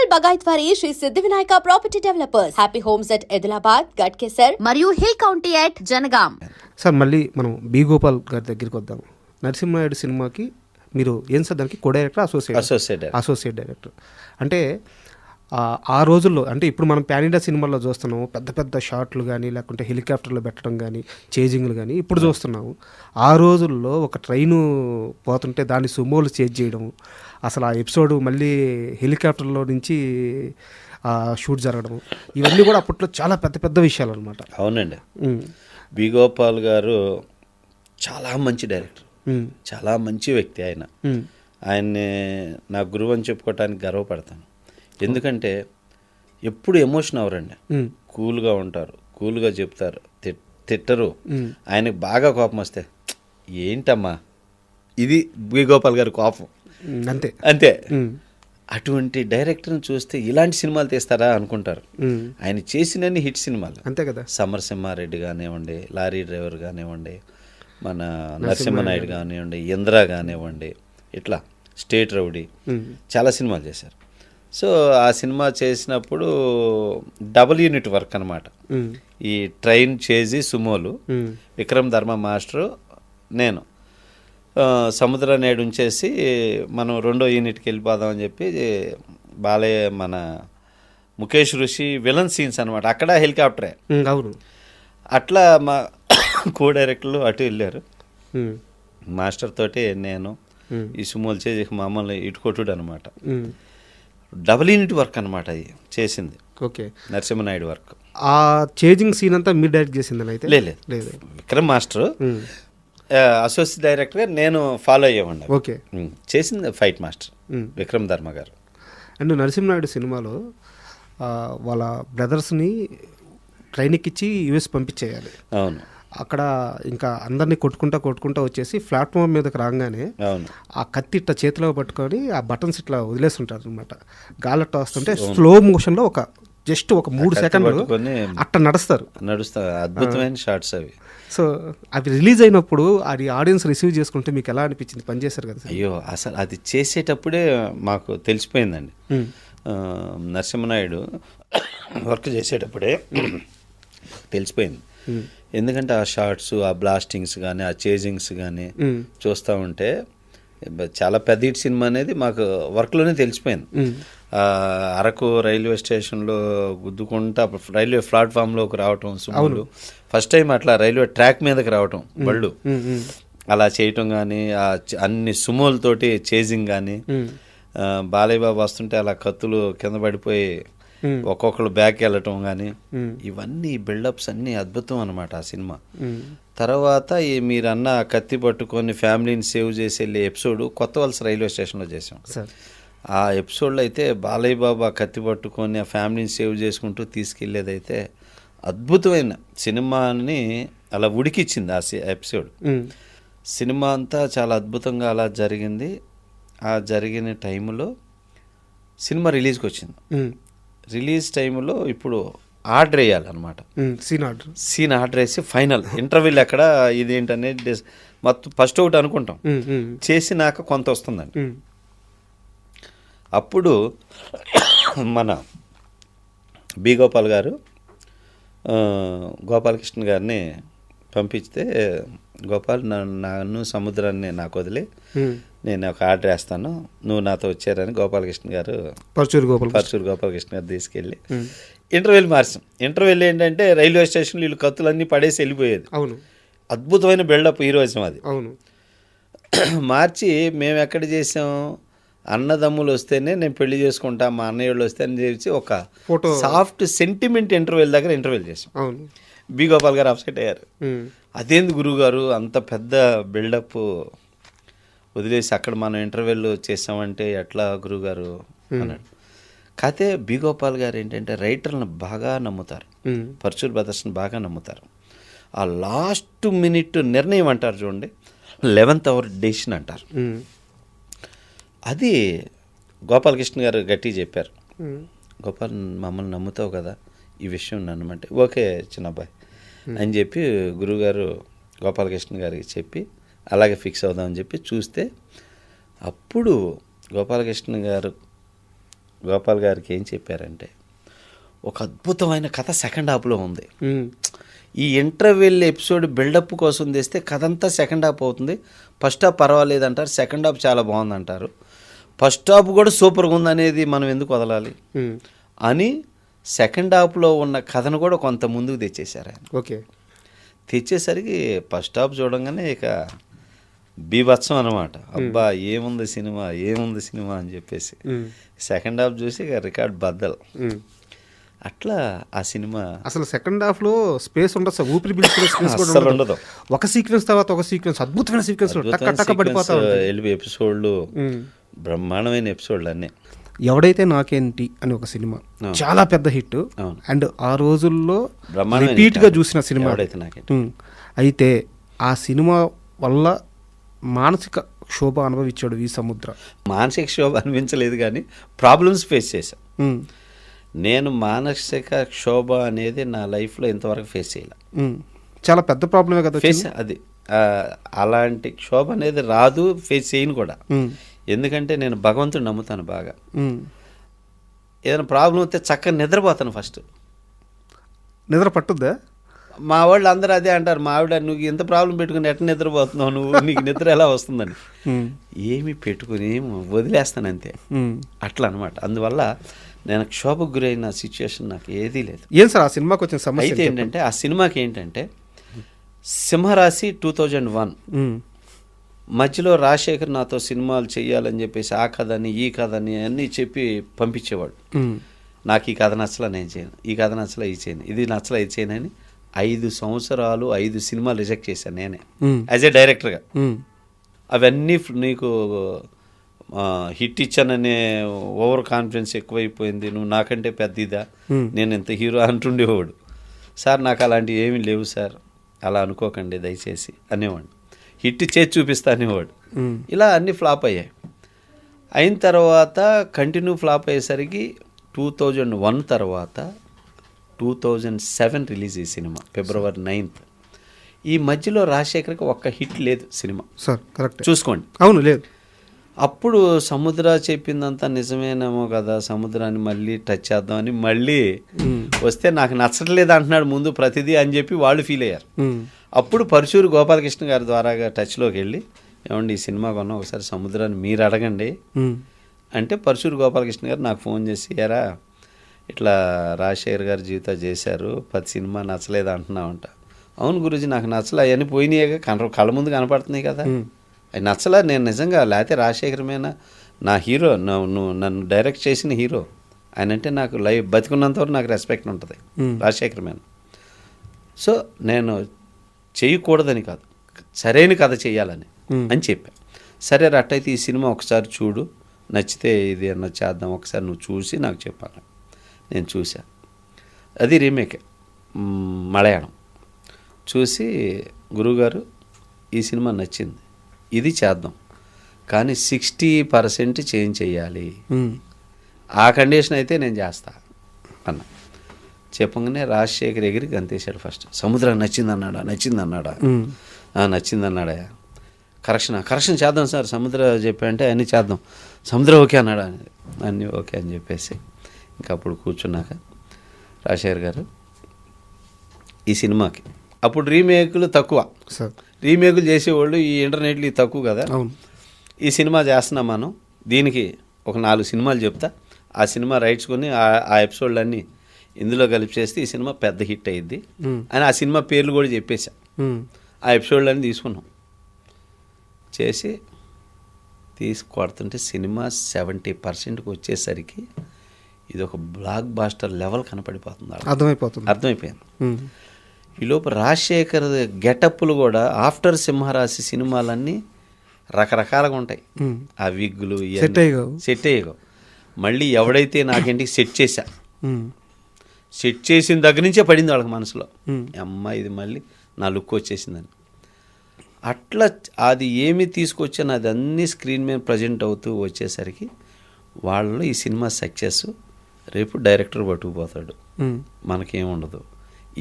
వరంగల్ బగాయత్వారి Shri Siddhi Vinayaka property developers. Happy homes at Edulabad, Ghatkesar మరియు hill county at Jangaon. Sir మళ్ళీ మనం బి గోపాల్ గారి దగ్గరికి వద్దాం. నరసింహానాయుడు సినిమాకి మీరు ఏం సార్ దానికి కో డైరెక్టర్, అసోసియేట్ డైరెక్టర్ అంటే ఆ రోజుల్లో అంటే ఇప్పుడు మనం పాన్ ఇండియా సినిమాల్లో చూస్తున్నాము పెద్ద పెద్ద షాట్లు కానీ లేకుంటే హెలికాప్టర్లో పెట్టడం కానీ చేజింగ్లు కానీ ఇప్పుడు చూస్తున్నాము. ఆ రోజుల్లో ఒక ట్రైను పోతుంటే దాన్ని సుమోలు చేజ్ చేయడం, అసలు ఆ ఎపిసోడ్ మళ్ళీ హెలికాప్టర్లో నుంచి షూట్ జరగడం, ఇవన్నీ కూడా అప్పట్లో చాలా పెద్ద పెద్ద విషయాలు అనమాట. అవునండి. బి గోపాల్ గారు చాలా మంచి డైరెక్టర్, చాలా మంచి వ్యక్తి. ఆయన్ని నా గురువు అని చెప్పుకోవటానికి గర్వపడతాను. ఎందుకంటే ఎప్పుడు ఎమోషన్ అవరండి, కూల్గా ఉంటారు, కూల్గా చెప్తారు, తిట్టరు. ఆయనకు బాగా కోపం వస్తే ఏంటమ్మా ఇది బి గోపాల్ గారి కోపం అంతే అంతే. అటువంటి డైరెక్టర్ని చూస్తే ఇలాంటి సినిమాలు తీస్తారా అనుకుంటారు. ఆయన చేసినన్ని హిట్ సినిమాలు అంతే కదా. సమరసింహారెడ్డి కానివ్వండి, లారీ డ్రైవర్ కానివ్వండి, మన నరసింహనాయుడు కానివ్వండి, ఇంద్ర కానివ్వండి, ఇట్లా స్టేట్ రౌడీ చాలా సినిమాలు చేశారు. సో ఆ సినిమా చేసినప్పుడు డబుల్ యూనిట్ వర్క్ అనమాట. ఈ ట్రైన్ చేసి సుమోలు విక్రమ్ ధర్మ మాస్టరు, నేను సముద్ర నేడు ఉంచేసి మనం రెండో యూనిట్కి వెళ్ళిపోదామని చెప్పి బాలయ్య మన ముఖేష్ ఋషి విలన్ సీన్స్ అనమాట. అక్కడ హెలికాప్టరే. అవును. అట్లా మా కో డైరెక్టర్లు అటు వెళ్ళారు. మాస్టర్ తోటి నేను ఈ సుమోలు చేసి మమ్మల్ని ఇటుకొట్టుడు అనమాట. డబుల్ యూనిట్ వర్క్ అనమాట అది చేసింది. ఓకే. నరసింహనాయుడు వర్క్. ఆ చేజింగ్ సీన్ అంతా మీరు డైరెక్ట్ చేసిందని అయితే లేదు, విక్రమ్ మాస్టర్ అసోసియేట్ డైరెక్టర్గా నేను ఫాలో అయ్యేవాడిని. ఓకే. చేసింది ఫైట్ మాస్టర్ విక్రమ్ ధర్మ గారు. అండ్ నరసింహనాయుడు సినిమాలో వాళ్ళ బ్రదర్స్ని ట్రైన్ ఎక్కించి యూఎస్ పంపించేయాలి. అవును. అక్కడ ఇంకా అందరినీ కొట్టుకుంటా వచ్చేసి ప్లాట్ఫామ్ మీదకి రాగానే ఆ కత్తి ఇట్లా చేతిలో పట్టుకొని ఆ బటన్స్ ఇట్లా వదిలేస్తుంటారు అనమాట. గాలట్ట వస్తుంటే స్లో మోషన్లో ఒక జస్ట్ ఒక 3 సెకండ్లు అట్లా నడుస్తారు. అద్భుతమైన షాట్స్ అవి. సో అవి రిలీజ్ అయినప్పుడు అది ఆడియన్స్ రిసీవ్ చేసుకుంటే మీకు ఎలా అనిపించింది? పనిచేశారు కదా. అయ్యో అసలు అది చేసేటప్పుడే మాకు తెలిసిపోయిందండి. నరసింహనాయుడు వర్క్ చేసేటప్పుడే తెలిసిపోయింది. ఎందుకంటే ఆ షార్ట్స్, ఆ బ్లాస్టింగ్స్ కానీ, ఆ చేజింగ్స్ కానీ చూస్తూ ఉంటే చాలా పెద్ద హిట్ సినిమా అనేది మాకు వర్క్లోనే తెలిసిపోయింది. అరకు రైల్వే స్టేషన్లో గుద్దుకుంటా రైల్వే ప్లాట్ఫామ్లోకి రావటం సుమోలు, ఫస్ట్ టైం అట్లా రైల్వే ట్రాక్ మీదకి రావటం బళ్ళు అలా చేయటం కానీ, అన్ని సుమోలతోటి చేజింగ్ కానీ, బాలయ్య బాబు వస్తుంటే అలా కత్తులు కింద పడిపోయి ఒక్కొక్కరు బ్యాక్ వెళ్ళటం కానీ, ఇవన్నీ బిల్డప్స్ అన్నీ అద్భుతం అనమాట ఆ సినిమా. తర్వాత మీరు అన్న కత్తి పట్టుకొని ఫ్యామిలీని సేవ్ చేసి వెళ్ళే ఎపిసోడ్ కొత్త వలస రైల్వే స్టేషన్లో చేసాం. ఆ ఎపిసోడ్లో అయితే బాలయ్య బాబు ఆ కత్తి పట్టుకొని ఆ ఫ్యామిలీని సేవ్ చేసుకుంటూ తీసుకెళ్ళేదైతే అద్భుతమైన సినిమాని అలా ఉడికిచ్చింది ఆ ఎపిసోడ్. సినిమా అంతా చాలా అద్భుతంగా అలా జరిగింది. ఆ జరిగిన టైంలో సినిమా రిలీజ్కి వచ్చింది. రిలీజ్ టైంలో ఇప్పుడు ఆర్డర్ వేయాలన్నమాట. సీన్ ఆర్డర్ వేసి ఫైనల్ ఇంటర్వ్యూలు ఎక్కడ ఇదేంటనేది మొత్తం ఫస్ట్ ఒకటి అనుకుంటాం, చేసినాక కొంత వస్తుందండి. అప్పుడు మన బి గోపాల్ గారు గోపాలకృష్ణ గారిని పంపిస్తే, గోపాల్ నన్ను సముద్రాన్ని నాకు వదిలి నేను ఒక ఆర్డర్ వేస్తాను, నువ్వు నాతో వచ్చారని గోపాలకృష్ణ గారు పరచూరు గోపాలకృష్ణ గారు తీసుకెళ్ళి ఇంటర్వ్యూలు మార్చాం. ఇంటర్వ్యూలు ఏంటంటే రైల్వే స్టేషన్లో వీళ్ళు కత్తులన్నీ పడేసి వెళ్ళిపోయేది. అవును. అద్భుతమైన బిల్డప్ హీరోయిజం అది. అవును. మార్చి మేము ఎక్కడ చేసాం, అన్నదమ్ములు వస్తేనే నేను పెళ్లి చేసుకుంటా, మా అన్నయ్య వాళ్ళు వస్తే అని చెప్పి ఒక సాఫ్ట్ సెంటిమెంట్ ఇంటర్వ్యూల దగ్గర ఇంటర్వ్యూలు చేసాం. అవును. బి గోపాల్ గారు అప్సెట్ అయ్యారు. అదేంది గురువు గారు అంత పెద్ద బిల్డప్ వదిలేసి అక్కడ మనం ఇంటర్వ్యూలు చేసామంటే ఎట్లా గురువుగారు అన్నాడు. కాకపోతే బి గోపాల్ గారు ఏంటంటే రైటర్లను బాగా నమ్ముతారు, పరచూర్ బ్రదర్స్ని బాగా నమ్ముతారు. ఆ లాస్ట్ మినిట్ నిర్ణయం అంటారు చూడండి, 11th hour డెసిషన్ అంటారు. అది గోపాలకృష్ణ గారు గట్టిగా చెప్పారు. గోపాల్ మమ్మల్ని నమ్ముతావు కదా ఈ విషయం నన్ను అంటే, ఓకే చిన్నబ్బాయి అని చెప్పి గురువుగారు గోపాలకృష్ణ గారికి చెప్పి అలాగే ఫిక్స్ అవుదామని చెప్పి చూస్తే, అప్పుడు గోపాలకృష్ణ గారు గోపాల్ గారికి ఏం చెప్పారంటే, ఒక అద్భుతమైన కథ సెకండ్ హాఫ్లో ఉంది. ఈ ఇంటర్వెల్ ఎపిసోడ్ బిల్డప్ కోసం తెస్తే కథ అంతా సెకండ్ హాఫ్ అవుతుంది. ఫస్ట్ హాఫ్ పర్వాలేదు అంటారు, సెకండ్ హాఫ్ చాలా బాగుంది అంటారు, ఫస్ట్ హాఫ్ కూడా సూపర్గా ఉంది అనేది మనం ఎందుకు వదలాలి అని సెకండ్ హాఫ్లో ఉన్న కథను కూడా కొంత ముందుకు తెచ్చేశారు ఆయన. ఓకే. తెచ్చేసరికి ఫస్ట్ హాఫ్ చూడంగానే ఇక బీభత్సం అనమాట. అబ్బా ఏముంది సినిమా అని చెప్పేసి సెకండ్ హాఫ్ చూసి ఇక రికార్డ్ బద్దలు. అట్లా ఆ సినిమా అసలు సెకండ్ హాఫ్ లో స్పేస్ ఉండదు సార్, ఊపిరి పీల్చుకునే స్పేస్ కూడా ఉండదు. ఒక సీక్వెన్స్ తర్వాత ఒక సీక్వెన్స్, అద్భుతమైన సీక్వెన్స్ ఎపిసోడ్లు, బ్రహ్మాండమైన ఎపిసోడ్లు అన్నీ. ఎవడైతే నాకేంటి అని ఒక సినిమా చాలా పెద్ద హిట్, అండ్ ఆ రోజుల్లో రిపీట్ గా చూసిన సినిమా. అయితే ఆ సినిమా వల్ల మానసిక క్షోభ అనుభవించాడు వి సముద్ర. మానసిక క్షోభ అనిపించలేదు కానీ ప్రాబ్లమ్స్ ఫేస్ చేశా. నేను మానసిక క్షోభ అనేది నా లైఫ్లో ఇంతవరకు ఫేస్ చేయాలి. చాలా పెద్ద ప్రాబ్లమే కదా ఫేస్. అది అలాంటి క్షోభ అనేది రాదు, ఫేస్ చేయను కూడా. ఎందుకంటే నేను భగవంతుడు నమ్ముతాను బాగా. ఏదైనా ప్రాబ్లం వస్తే చక్కగా నిద్రపోతాను. ఫస్ట్ నిద్ర పట్టుద్దా? మా వాళ్ళు అందరూ అదే అంటారు, మా ఆవిడ నువ్వు ఇంత ప్రాబ్లం పెట్టుకుని ఎట్లా నిద్రపోతున్నావు, నువ్వు నీకు నిద్ర ఎలా వస్తుందని. ఏమి పెట్టుకుని వదిలేస్తాను అంతే, అట్లా అనమాట. అందువల్ల నేను క్షోభకు గురైన సిచ్యువేషన్ నాకు ఏదీ లేదు. ఏం సార్ ఆ సినిమాకి వచ్చిన సమస్య? అయితే ఏంటంటే ఆ సినిమాకి ఏంటంటే సింహరాశి 2001 మధ్యలో రాజశేఖర్ నాతో సినిమాలు చేయాలని చెప్పేసి ఆ కథని ఈ కథని అన్నీ చెప్పి పంపించేవాడు. నాకు ఈ కథ నచ్చలా నేను చేయను, ఈ కథ నచ్చలా ఇది చేయను, ఇది నచ్చలా ఇది చేయను అని 5 సంవత్సరాలు 5 సినిమాలు రిజెక్ట్ చేశాను నేనే యాజ్ ఏ డైరెక్టర్గా. అవన్నీ నీకు హిట్ ఇచ్చాననే ఓవర్ కాన్ఫిడెన్స్ ఎక్కువైపోయింది, నువ్వు నాకంటే పెద్ద ఇదా, నేను ఇంత హీరో అంటుండేవాడు. సార్ నాకు అలాంటివి ఏమీ లేవు సార్, అలా అనుకోకండి దయచేసి అనేవాడు. హిట్ చేసి చూపిస్తా అనేవాడు. ఇలా అన్నీ ఫ్లాప్ అయ్యాయి. అయిన తర్వాత కంటిన్యూ ఫ్లాప్ అయ్యేసరికి 2001 తర్వాత 2007 రిలీజ్ ఈ సినిమా, February 9th. ఈ మధ్యలో రాజశేఖర్కి ఒక్క హిట్ లేదు సినిమా. సార్ కరెక్ట్ చూసుకోండి. అవును, లేదు. అప్పుడు సముద్ర చెప్పిందంతా నిజమేనేమో కదా, సముద్రాన్ని మళ్ళీ టచ్ చేద్దామని మళ్ళీ వస్తే నాకు నచ్చట్లేదు అంటున్నాడు ముందు ప్రతిదీ అని చెప్పి వాళ్ళు ఫీల్ అయ్యారు. అప్పుడు పరుచూరు గోపాలకృష్ణ గారి ద్వారాగా టచ్లోకి వెళ్ళి, ఏమండి ఈ సినిమా కొన్నా ఒకసారి సముద్రాన్ని మీరు అడగండి అంటే, పరుచూరు గోపాలకృష్ణ గారు నాకు ఫోన్ చేసి, ఎరా ఇట్లా రాజశేఖర్ గారు జీవితం చేశారు, 10 సినిమా నచ్చలేదు అంటున్నావంట. అవును గురూజీ నాకు నచ్చలే, అవన్నీ పోయినాయిగా, కళ్ళ ముందు కనపడుతున్నాయి కదా, అవి నచ్చలా. నేను నిజంగా లేకపోతే రాజశేఖరమైన నా హీరో, నువ్వు నన్ను డైరెక్ట్ చేసిన హీరో ఆయన అంటే నాకు లైఫ్ బతికున్నంతవరకు నాకు రెస్పెక్ట్ ఉంటుంది రాజశేఖరమైన. సో నేను చేయకూడదని కాదు, సరైన కథ చేయాలని అని చెప్పా. సరే అట్టయితే ఈ సినిమా ఒకసారి చూడు, నచ్చితే ఇది అన్న చేద్దాం, ఒకసారి నువ్వు చూసి నాకు చెప్పాలి. నేను చూసా, అది రీమేక్ మలయాళం. చూసి గురువుగారు ఈ సినిమా నచ్చింది, ఇది చేద్దాం, కానీ 60% చేంజ్ చేయాలి, ఆ కండిషన్ అయితే నేను చేస్తా అన్న. చెప్పగానే రాజశేఖర్ ఎగిరి గంతేశాడు. ఫస్ట్ సముద్రం నచ్చిందన్నాడా, నచ్చిందన్నాడా, కరెక్షన్ చేద్దాం సార్, సముద్ర చెప్పంటే అన్నీ చేద్దాం, సముద్రం ఓకే అన్నాడా, అన్నీ ఓకే అని చెప్పేసి ఇంకా అప్పుడు కూర్చున్నాక రాజశేఖర్ గారు ఈ సినిమాకి, అప్పుడు రీమేకులు తక్కువ, రీమేకులు చేసేవాళ్ళు ఈ ఇంటర్నెట్లు తక్కువ కదా, ఈ సినిమా చేస్తున్నాం మనం, దీనికి ఒక 4 సినిమాలు చెప్తా, ఆ సినిమా రైట్స్ కొని ఆ ఎపిసోడ్లన్నీ ఇందులో కలిపి చేస్తే ఈ సినిమా పెద్ద హిట్ అయ్యిద్ది అని ఆ సినిమా పేర్లు కూడా చెప్పేశా. ఆ ఎపిసోడ్లన్నీ తీసుకున్నాం, చేసి తీసుకొడుతుంటే సినిమా 70%కి వచ్చేసరికి ఇది ఒక బ్లాక్ బాస్టర్ లెవెల్ కనపడిపోతుంది, అర్థమైపోయింది. ఈలోపు రాజశేఖర్ గెటప్లు కూడా ఆఫ్టర్ సింహరాశి సినిమాలన్నీ రకరకాలుగా ఉంటాయి. ఆ విగ్గులు సెట్ అయ్యగో. మళ్ళీ ఎవడైతే నాకేంటి సెట్ చేసిన దగ్గర నుంచే పడింది వాళ్ళకి మనసులో, అమ్మ ఇది మళ్ళీ నా లుక్ వచ్చేసిందని. అట్లా అది ఏమి తీసుకొచ్చాను అది అన్నీ స్క్రీన్ మీద ప్రజెంట్ అవుతూ వచ్చేసరికి వాళ్ళు ఈ సినిమా సక్సెస్, రేపు డైరెక్టర్ పట్టుకుపోతాడు, మనకేముండదు,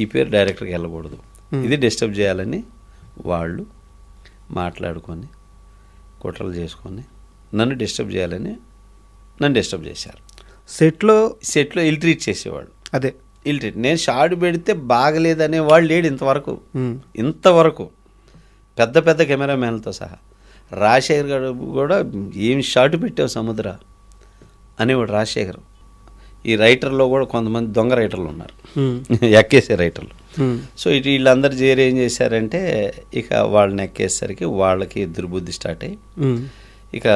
ఈ పేరు డైరెక్టర్కి వెళ్ళకూడదు, ఇది డిస్టర్బ్ చేయాలని వాళ్ళు మాట్లాడుకొని కుట్రలు చేసుకొని నన్ను డిస్టర్బ్ చేశారు. సెట్లో ఇల్ ట్రీట్ చేసేవాడు. అదే ఇల్ ట్రీట్. నేను షార్ట్ పెడితే బాగలేదనే వాళ్ళు లేడు ఇంతవరకు పెద్ద పెద్ద కెమెరామ్యాన్లతో సహా. రాజశేఖర్ గారు కూడా ఏం షార్ట్ పెట్టావు సముద్ర అనేవాడు రాజశేఖర్. ఈ రైటర్లో కూడా కొంతమంది దొంగ రైటర్లు ఉన్నారు, ఎక్కేసే రైటర్లు. సో వీళ్ళందరూ చేరి ఏం చేశారంటే ఇక వాళ్ళని ఎక్కేసరికి వాళ్ళకి దుర్బుద్ధి స్టార్ట్ అయ్యి ఇక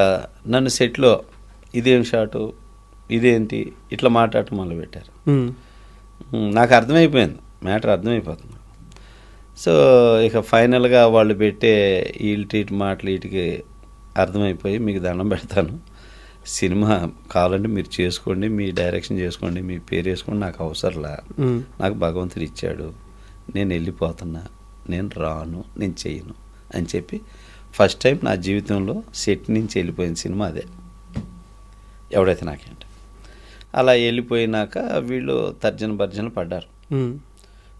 నన్ను సెట్లో ఇదేం షాటు, ఇదేంటి ఇట్లా మాట్లాడటం మొదలుపెట్టారు. నాకు అర్థమైపోయింది, మ్యాటర్ అర్థమైపోతుంది. సో ఇక ఫైనల్గా వాళ్ళు పెట్టే వీళ్ళు ట్రీట్ మాటలు వీటికి అర్థమైపోయి మీకు దండం పెడతాను, సినిమా కావాలంటే మీరు చేసుకోండి, మీ డైరెక్షన్ చేసుకోండి, మీ పేరు వేసుకోండి, నాకు అవసరంలా, నాకు భగవంతుడు ఇచ్చాడు, నేను వెళ్ళిపోతున్నా, నేను రాను, నేను చెయ్యను అని చెప్పి ఫస్ట్ టైం నా జీవితంలో సెట్ నుంచి వెళ్ళిపోయిన సినిమా అదే, ఎవడైతే నాకేంటి. అలా వెళ్ళిపోయినాక వీళ్ళు తర్జన భర్జనలు పడ్డారు.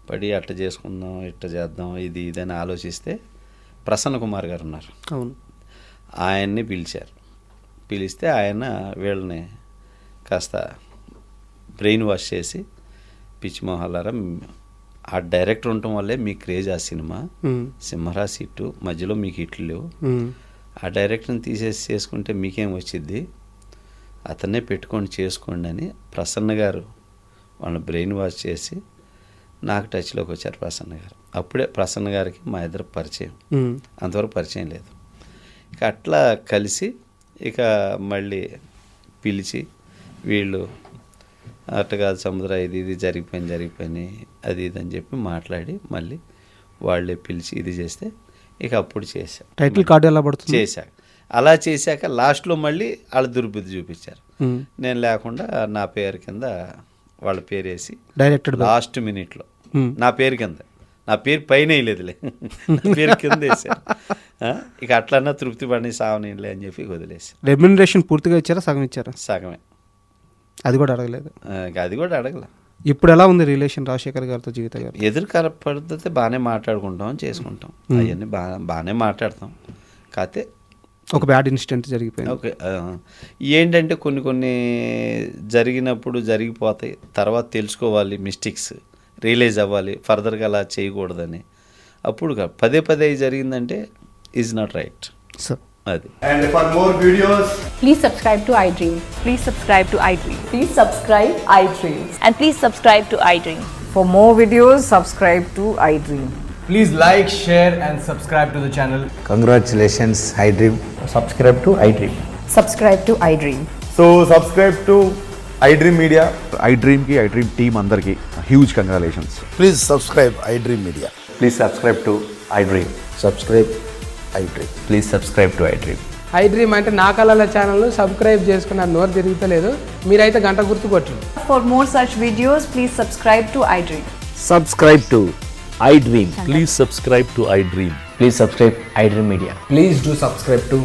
పడి అట్ట చేసుకుందాం, ఇట్ట చేద్దాం, ఇది అని ఆలోచిస్తే ప్రసన్న కుమార్ గారు ఉన్నారు, ఆయన్ని పిలిస్తే ఆయన వీళ్ళని కాస్త బ్రెయిన్ వాష్ చేసి, పిచ్చి మొహాలారా ఆ డైరెక్టర్ ఉండటం వల్లే మీ క్రేజ్ ఆ సినిమా, సింహరాజ్ హిట్, మధ్యలో మీకు హిట్లు లేవు, ఆ డైరెక్టర్ని తీసేసి చేసుకుంటే మీకేం వచ్చింది, అతన్నే పెట్టుకొని చేసుకోండి అని ప్రసన్న గారు వాళ్ళని బ్రెయిన్ వాష్ చేసి నాకు టచ్లోకి వచ్చారు ప్రసన్న గారు. అప్పుడే ప్రసన్న గారికి మా ఇద్దరు పరిచయం, అంతవరకు పరిచయం లేదు. ఇక అట్లా కలిసి ఇక మళ్ళీ పిలిచి వీళ్ళు అట్ట కాదు సముద్ర, ఇది జరిగిపోయింది అది ఇది అని చెప్పి మాట్లాడి మళ్ళీ వాళ్ళే పిలిచి ఇది చేస్తే ఇక అప్పుడు చేశా. టైటిల్ కార్డు ఎలా పడుతుంది చేశాక, అలా చేశాక లాస్ట్లో మళ్ళీ వాళ్ళ దుర్బుద్ధి చూపించారు. నేను లేకుండా నా పేరు కింద వాళ్ళ పేరు వేసి డైరెక్టర్ లాస్ట్ మినిట్లో నా పేరు కింద, నా పేరు పైన వేయలేదులే, నా పేరు కింద వేసారు. ఇక అట్లన్నా తృప్తి పడి సావనీలే అని చెప్పి వదిలేసి. రెమ్యునరేషన్ పూర్తిగా ఇచ్చారా, సగం ఇచ్చారా? సగమే. అది కూడా అడగలేదు? అది కూడా అడగల. ఇప్పుడు ఎలా ఉంది రిలేషన్ రాజశేఖర్ గారితో, జీవిత గారు? ఎదురు పడితే బాగానే మాట్లాడుకుంటాం, చేసుకుంటాం, అవన్నీ బాగానే మాట్లాడతాం. కాకపోతే ఒక బ్యాడ్ ఇన్సిడెంట్ జరిగిపోయింది. ఓకే, ఏంటంటే కొన్ని జరిగినప్పుడు జరిగిపోతాయి, తర్వాత తెలుసుకోవాలి, మిస్టేక్స్ రియలైజ్ అవ్వాలి, ఫర్దర్గా అలా చేయకూడదని. అప్పుడు పదే జరిగిందంటే ఈజ్ నాట్ రైట్. సో అది. And for more videos, Please subscribe to iDream. Please subscribe to iDream. Please subscribe iDream. And please subscribe to iDream. For more videos, subscribe to iDream. please like, share and subscribe to the channel. Congratulations, iDream. Subscribe to iDream. Subscribe to iDream. So subscribe to iDream Media. iDream की iDream team अंदर की huge congratulations. Please subscribe iDream Media. Please subscribe to iDream. Subscribe iDream. Please subscribe to iDream. iDream అంటే నా కళల ఛానల్ను subscribe చేసుకున్న నోరు తిరుగుతలేదు, మీరైతే గంట గుర్తు కొట్టండి. For more such videos, please subscribe to iDream. Subscribe to iDream. Please subscribe to iDream. Please subscribe iDream Media. Please do subscribe to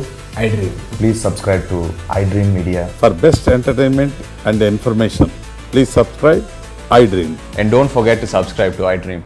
iDream. Please subscribe to iDream Media. For best entertainment and information, please subscribe iDream. And don't forget to subscribe to iDream.